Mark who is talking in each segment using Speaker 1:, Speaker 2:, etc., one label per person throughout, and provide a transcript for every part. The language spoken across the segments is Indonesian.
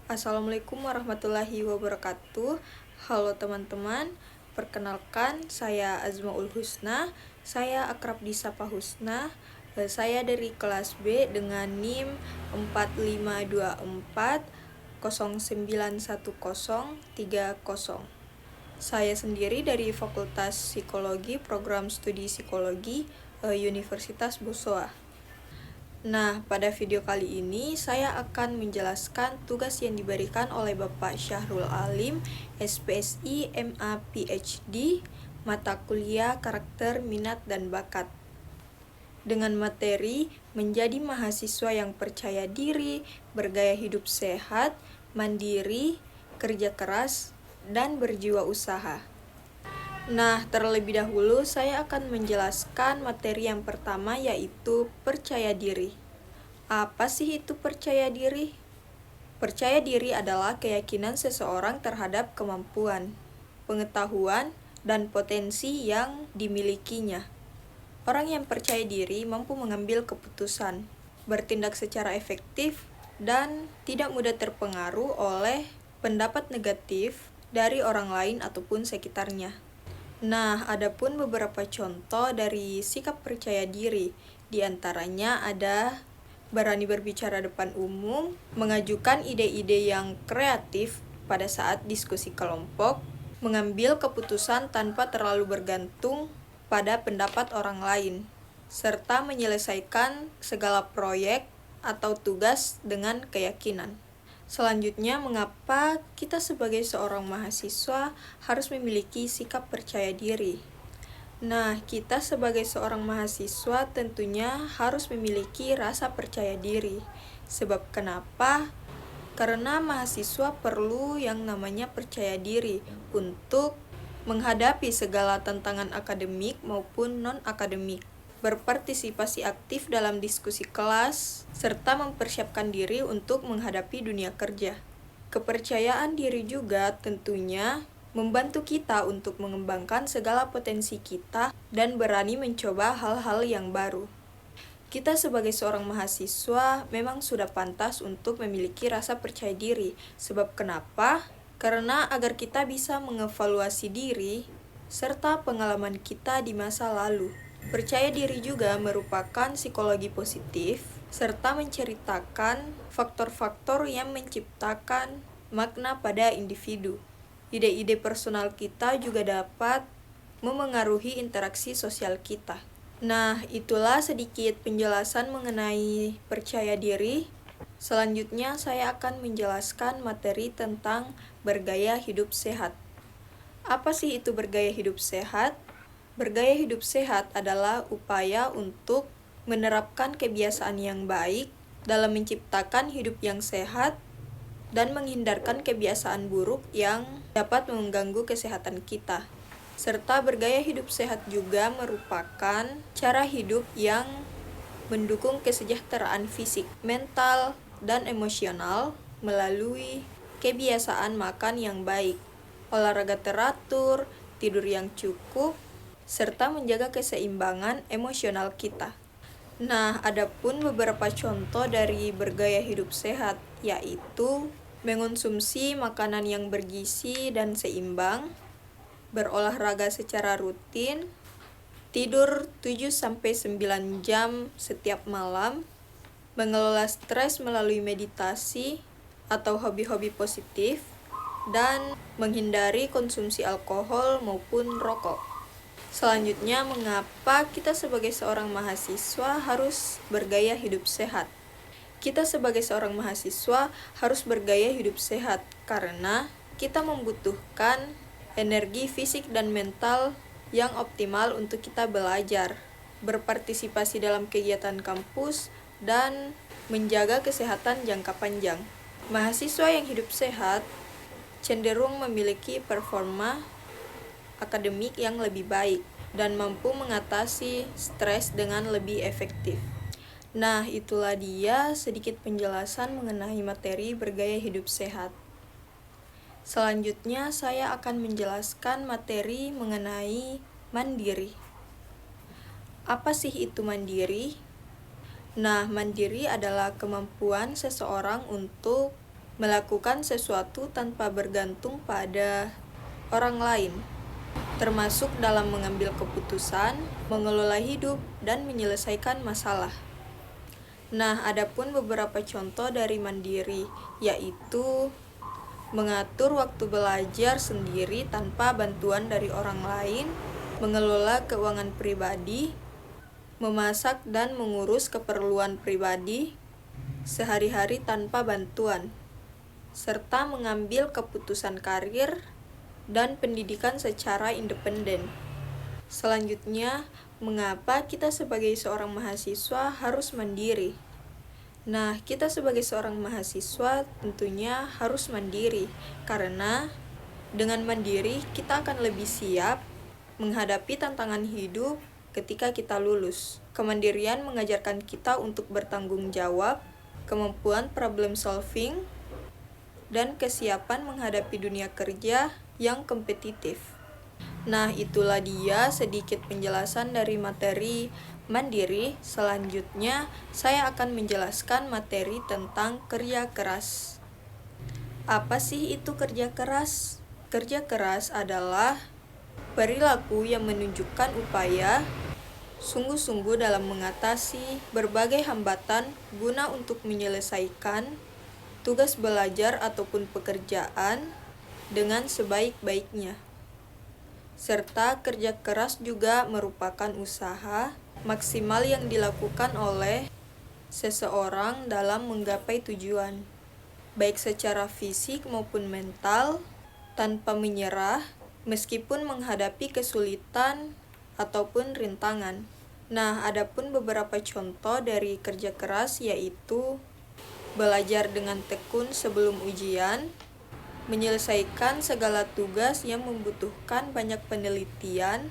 Speaker 1: Assalamualaikum warahmatullahi wabarakatuh. Halo teman-teman, perkenalkan saya Azmaul Husna. Saya akrab disapa Husna. Saya dari kelas B dengan NIM 4524091030. Saya sendiri dari Fakultas Psikologi, Program Studi Psikologi, Universitas Bosowa. Nah, pada video kali ini saya akan menjelaskan tugas yang diberikan oleh Bapak Syahrul Alim, SPSI, MA, PhD, mata kuliah Karakter, Minat, dan Bakat. Dengan materi menjadi mahasiswa yang percaya diri, bergaya hidup sehat, mandiri, kerja keras, dan berjiwa usaha. Nah, terlebih dahulu saya akan menjelaskan materi yang pertama, yaitu percaya diri. Apa sih itu percaya diri? Percaya diri adalah keyakinan seseorang terhadap kemampuan, pengetahuan, dan potensi yang dimilikinya. Orang yang percaya diri mampu mengambil keputusan, bertindak secara efektif, dan tidak mudah terpengaruh oleh pendapat negatif dari orang lain ataupun sekitarnya. Nah, adapun beberapa contoh dari sikap percaya diri, di antaranya ada berani berbicara depan umum, mengajukan ide-ide yang kreatif pada saat diskusi kelompok, mengambil keputusan tanpa terlalu bergantung pada pendapat orang lain, serta menyelesaikan segala proyek atau tugas dengan keyakinan. Selanjutnya, mengapa kita sebagai seorang mahasiswa harus memiliki sikap percaya diri? Nah, kita sebagai seorang mahasiswa tentunya harus memiliki rasa percaya diri. Sebab kenapa? Karena mahasiswa perlu yang namanya percaya diri untuk menghadapi segala tantangan akademik maupun non-akademik, berpartisipasi aktif dalam diskusi kelas, serta mempersiapkan diri untuk menghadapi dunia kerja. Kepercayaan diri juga tentunya membantu kita untuk mengembangkan segala potensi kita dan berani mencoba hal-hal yang baru. Kita sebagai seorang mahasiswa memang sudah pantas untuk memiliki rasa percaya diri. Sebab kenapa? Karena agar kita bisa mengevaluasi diri serta pengalaman kita di masa lalu. Percaya diri juga merupakan psikologi positif serta menceritakan faktor-faktor yang menciptakan makna pada individu. Ide-ide personal kita juga dapat memengaruhi interaksi sosial kita. Nah, itulah sedikit penjelasan mengenai percaya diri. Selanjutnya saya akan menjelaskan materi tentang bergaya hidup sehat. Apa sih itu bergaya hidup sehat? Bergaya hidup sehat adalah upaya untuk menerapkan kebiasaan yang baik dalam menciptakan hidup yang sehat dan menghindarkan kebiasaan buruk yang dapat mengganggu kesehatan kita. Serta bergaya hidup sehat juga merupakan cara hidup yang mendukung kesejahteraan fisik, mental, dan emosional melalui kebiasaan makan yang baik, olahraga teratur, tidur yang cukup, serta menjaga keseimbangan emosional kita. Nah, adapun beberapa contoh dari bergaya hidup sehat, yaitu mengonsumsi makanan yang bergizi dan seimbang, berolahraga secara rutin, tidur 7-9 jam setiap malam, mengelola stres melalui meditasi atau hobi-hobi positif, dan menghindari konsumsi alkohol maupun rokok. Selanjutnya, mengapa kita sebagai seorang mahasiswa harus bergaya hidup sehat? Kita sebagai seorang mahasiswa harus bergaya hidup sehat karena kita membutuhkan energi fisik dan mental yang optimal untuk kita belajar, berpartisipasi dalam kegiatan kampus, dan menjaga kesehatan jangka panjang. Mahasiswa yang hidup sehat cenderung memiliki performa akademik yang lebih baik dan mampu mengatasi stres dengan lebih efektif. Nah, itulah dia sedikit penjelasan mengenai materi bergaya hidup sehat. Selanjutnya, saya akan menjelaskan materi mengenai mandiri. Apa sih itu mandiri? Nah, mandiri adalah kemampuan seseorang untuk melakukan sesuatu tanpa bergantung pada orang lain, termasuk dalam mengambil keputusan, mengelola hidup, dan menyelesaikan masalah. Nah, adapun beberapa contoh dari mandiri, yaitu mengatur waktu belajar sendiri tanpa bantuan dari orang lain, mengelola keuangan pribadi, memasak dan mengurus keperluan pribadi sehari-hari tanpa bantuan, serta mengambil keputusan karir dan pendidikan secara independen. Selanjutnya, mengapa kita sebagai seorang mahasiswa harus mandiri? Nah, kita sebagai seorang mahasiswa tentunya harus mandiri, karena dengan mandiri kita akan lebih siap menghadapi tantangan hidup ketika kita lulus. Kemandirian mengajarkan kita untuk bertanggung jawab, kemampuan problem solving, dan kesiapan menghadapi dunia kerja yang kompetitif. Nah, itulah dia sedikit penjelasan dari materi mandiri. Selanjutnya, saya akan menjelaskan materi tentang kerja keras. Apa sih itu kerja keras? Kerja keras adalah perilaku yang menunjukkan upaya sungguh-sungguh dalam mengatasi berbagai hambatan guna untuk menyelesaikan tugas belajar ataupun pekerjaan dengan sebaik-baiknya. Serta kerja keras juga merupakan usaha maksimal yang dilakukan oleh seseorang dalam menggapai tujuan, baik secara fisik maupun mental, tanpa menyerah, meskipun menghadapi kesulitan ataupun rintangan. Nah, adapun beberapa contoh dari kerja keras yaitu belajar dengan tekun sebelum ujian, menyelesaikan segala tugas yang membutuhkan banyak penelitian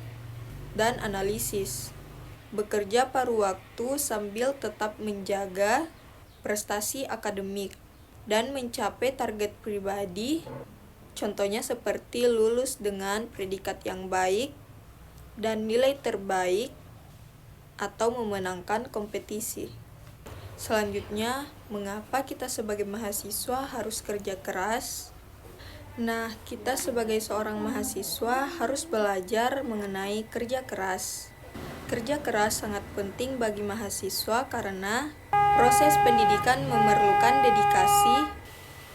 Speaker 1: dan analisis, bekerja paruh waktu sambil tetap menjaga prestasi akademik, dan mencapai target pribadi, contohnya seperti lulus dengan predikat yang baik dan nilai terbaik atau memenangkan kompetisi. Selanjutnya, mengapa kita sebagai mahasiswa harus kerja keras? Nah, kita sebagai seorang mahasiswa harus belajar mengenai kerja keras. Kerja keras sangat penting bagi mahasiswa karena proses pendidikan memerlukan dedikasi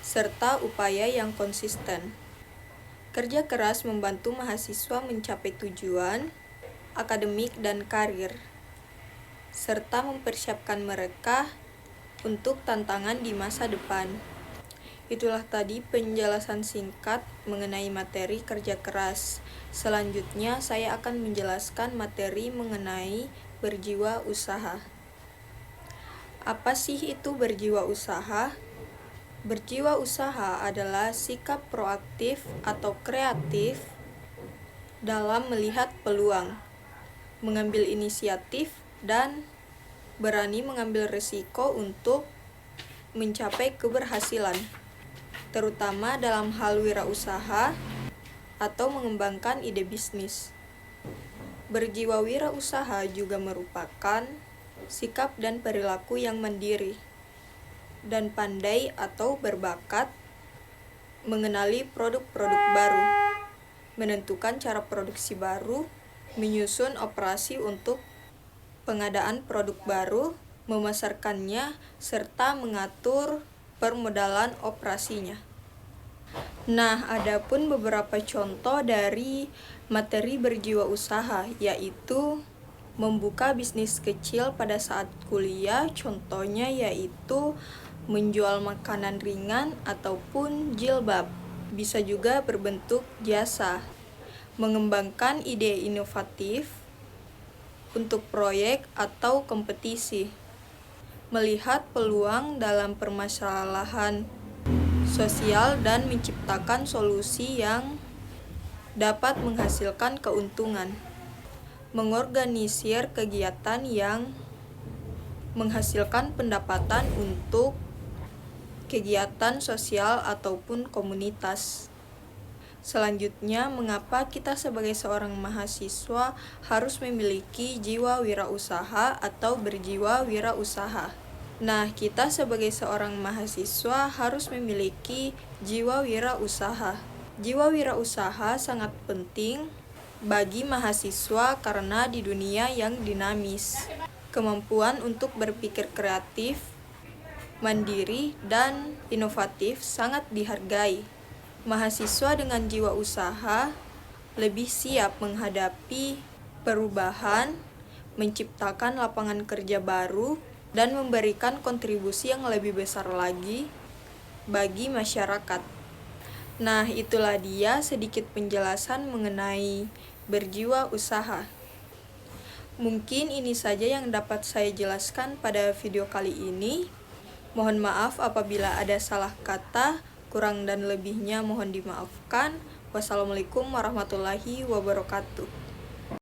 Speaker 1: serta upaya yang konsisten. Kerja keras membantu mahasiswa mencapai tujuan akademik dan karir, serta mempersiapkan mereka untuk tantangan di masa depan. Itulah tadi penjelasan singkat mengenai materi kerja keras. Selanjutnya saya akan menjelaskan materi mengenai berjiwa usaha. Apa sih itu berjiwa usaha? Berjiwa usaha adalah sikap proaktif atau kreatif dalam melihat peluang, mengambil inisiatif, dan berani mengambil risiko untuk mencapai keberhasilan, terutama dalam hal wirausaha atau mengembangkan ide bisnis. Berjiwa wirausaha juga merupakan sikap dan perilaku yang mandiri dan pandai atau berbakat mengenali produk-produk baru, menentukan cara produksi baru, menyusun operasi untuk pengadaan produk baru, memasarkannya, serta mengatur permodalan operasinya. Nah, adapun beberapa contoh dari materi berjiwa usaha, yaitu membuka bisnis kecil pada saat kuliah, contohnya yaitu menjual makanan ringan ataupun jilbab. Bisa juga berbentuk jasa, mengembangkan ide inovatif untuk proyek atau kompetisi, melihat peluang dalam permasalahan sosial dan menciptakan solusi yang dapat menghasilkan keuntungan, mengorganisir kegiatan yang menghasilkan pendapatan untuk kegiatan sosial ataupun komunitas. Selanjutnya, mengapa kita sebagai seorang mahasiswa harus memiliki jiwa wirausaha atau berjiwa wirausaha? Nah, kita sebagai seorang mahasiswa harus memiliki jiwa wirausaha. Jiwa wirausaha sangat penting bagi mahasiswa karena di dunia yang dinamis, kemampuan untuk berpikir kreatif, mandiri, dan inovatif sangat dihargai. Mahasiswa dengan jiwa usaha lebih siap menghadapi perubahan, menciptakan lapangan kerja baru, dan memberikan kontribusi yang lebih besar lagi bagi masyarakat. Nah, itulah dia sedikit penjelasan mengenai berjiwa usaha. Mungkin ini saja yang dapat saya jelaskan pada video kali ini. Mohon maaf apabila ada salah kata, kurang dan lebihnya mohon dimaafkan. Wassalamualaikum warahmatullahi wabarakatuh.